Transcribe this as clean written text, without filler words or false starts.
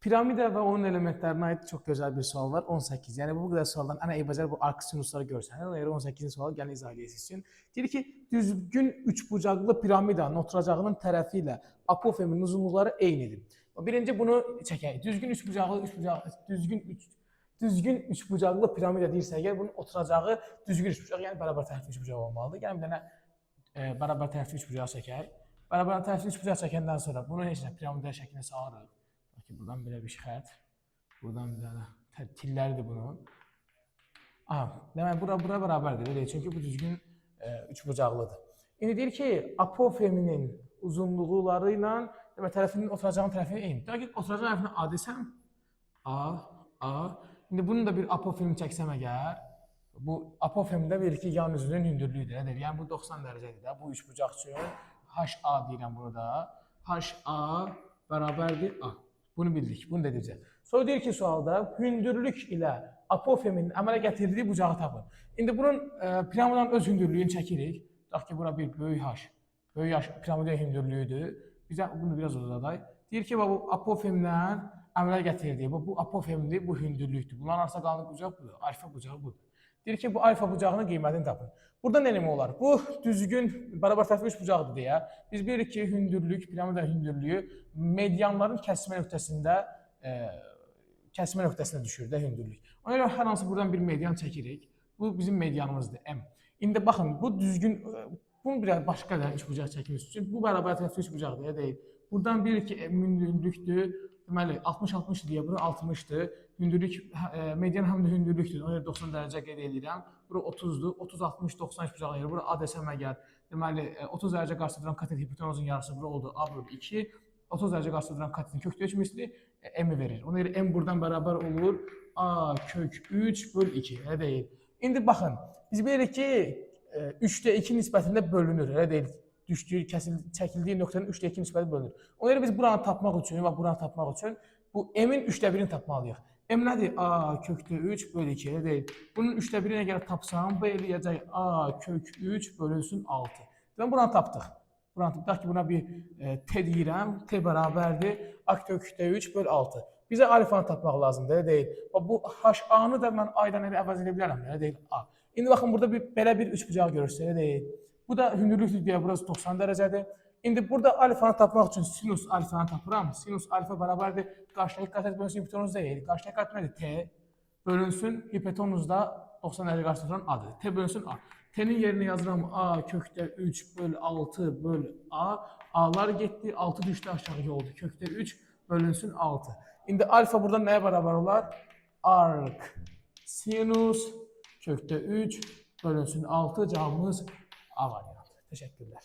Piramida və onun elementlərinə aid çox gözəl bir sual var. 18. Yəni bu qədər sualdan ən eybəcər bu arc sinusları görsənir. Ona görə 18-ci sualı gəlin izah edəsiniz üçün. Deyir ki, düzgün üçbucaqlı piramidanın oturacağının tərəfi ilə apofemin uzunluqları eynidir. Birinci bunu çəkək. Düzgün üçbucaqlı piramida deyirsə, əgər bunun oturacağı düzgün üçbucaq, yəni bərabər tərəfli üçbucaq olmalıdır. Yəni bir dənə bərabər tərəfli üçbucaq çəkək. Bərabər tərəfli üçbucaq çəkəndən sonra bunu heç nə piramida şəklinə salırıq. Buradan belə bir xətt, buradan bir dənə tilləridir bunun. Demək, bura bərabərdir, elə çünki bu düzgün üçbucaqlıdır. İndi deyir ki, apofeminin uzunluqları ilə tərəfinin oturacağının tərəfini eyni. Deyək ki, oturacağın tərəfini A desəm, A. İndi bunun da bir apofemini çəksəm əgər, bu apofemdə verir ki, yan üzünün hündürlüyüdür. Yəni bu 90 dərəcədir də, bu üçbucaq üçün HA deyirəm burada. HA bərabərdir A. Bunu bildik, bunu da edəcək. Sonra deyir ki, sualda hündürlük ilə apofemin əmələ gətirdiyi bucağı tapın. İndi bunun piramidanın öz hündürlüyünü çəkirik. Deyək ki, bura bir böyük H. Böyük H piramidanın hündürlüyüdür. Bizə bunu biraz uzadaq. Deyir ki, bu apofemdən əmələ gətirdiyi, bu apofemdir, bu hündürlükdür. Bunların arasında qalan bucaq budur, alfa bucağı budur. Deyir ki, bu alfa bucağının qiymətini tapın. Burada nə demək olar? Bu düzgün, bərabər tərəfli üçbucaqdır deyə. Biz bilirik ki, hündürlük, piramida hündürlüyü medianların kəsmə nöqtəsində düşür də hündürlük. Ona görə hər hansı buradan bir median çəkirik. Bu bizim medianımızdır, M. İndi baxın, bu düzgün, bunu biraz başqa da üçbucaq çəkimiz üçün. Bu bərabər tərəfli üçbucaq deyə deyil. Buradan bilirik ki, hündürlükdür. Deməli, 60-60 deyə, bura 60-dır. Hündürlük, median həm də hündürlükdür. Ona görə 90 dərəcə qeyd edirəm. Bura 30-dur. 30-60-90 üçbucaq edir. Bura A desəm əgər, deməli, 30 dərəcə qarşıda duran katetin hipotenuzun yarısı bura oldu. A bölü 2. 30 dərəcə qarşıda duran katetin kök 3 misli M-i verir. Ona görə M buradan bərabər olur. A kök 3 bölü 2. Elə deyil. İndi baxın, biz bilirik ki, 3-də 2 nisbətində bölünür. Elə deyil. Düşdüyü, çəkildiyi nöqtənin 3-də 2 nisbəti bölünür. Ona görə biz buranı tapmaq üçün, bu M-in 3-də 1-ini tapmalıyıq. M nədir? A kökdə 3 bölü 2, elə deyil. Bunun 3-də 1-ini əgər tapsam, bu eləyəcək A kök 3 bölünsün 6. Demək, buranı tapdıq. Deyək ki, buna bir T deyirəm, T bərabərdir, A kökdə 3 bölü 6. Bizə alfanı tapmaq lazımdır, elə deyil. Bu HA-nı da mən A-dan elə əvəz edə bilərəm, elə deyil A. İndi baxın, burada belə bir üçbucaq görürsünüz, elə deyil. Bu da hündürlüklü deyə, burası 90 dərəcədir. İndi burada alfanı tapmaq üçün sinus alfanı tapıram. Sinus alfa bərabərdir. Qarşıdakı katet bölünsün hipotenuz deyil. Qarşıdakı katet nədir? T bölünsün hipotenuzda 90 dərəcə qarşıda duran A-dır. T bölünsün A. T-nin yerinə yazıram A kökdə 3 bölü 6 bölü A. A-lar getdi, 6 düşdü aşağıya oldu. Kökdə 3 bölünsün 6. İndi alfa burada nəyə bərabər olar? Arc sinus kökdə 3 bölünsün 6 cavabımız A variantı. Teşekkürler.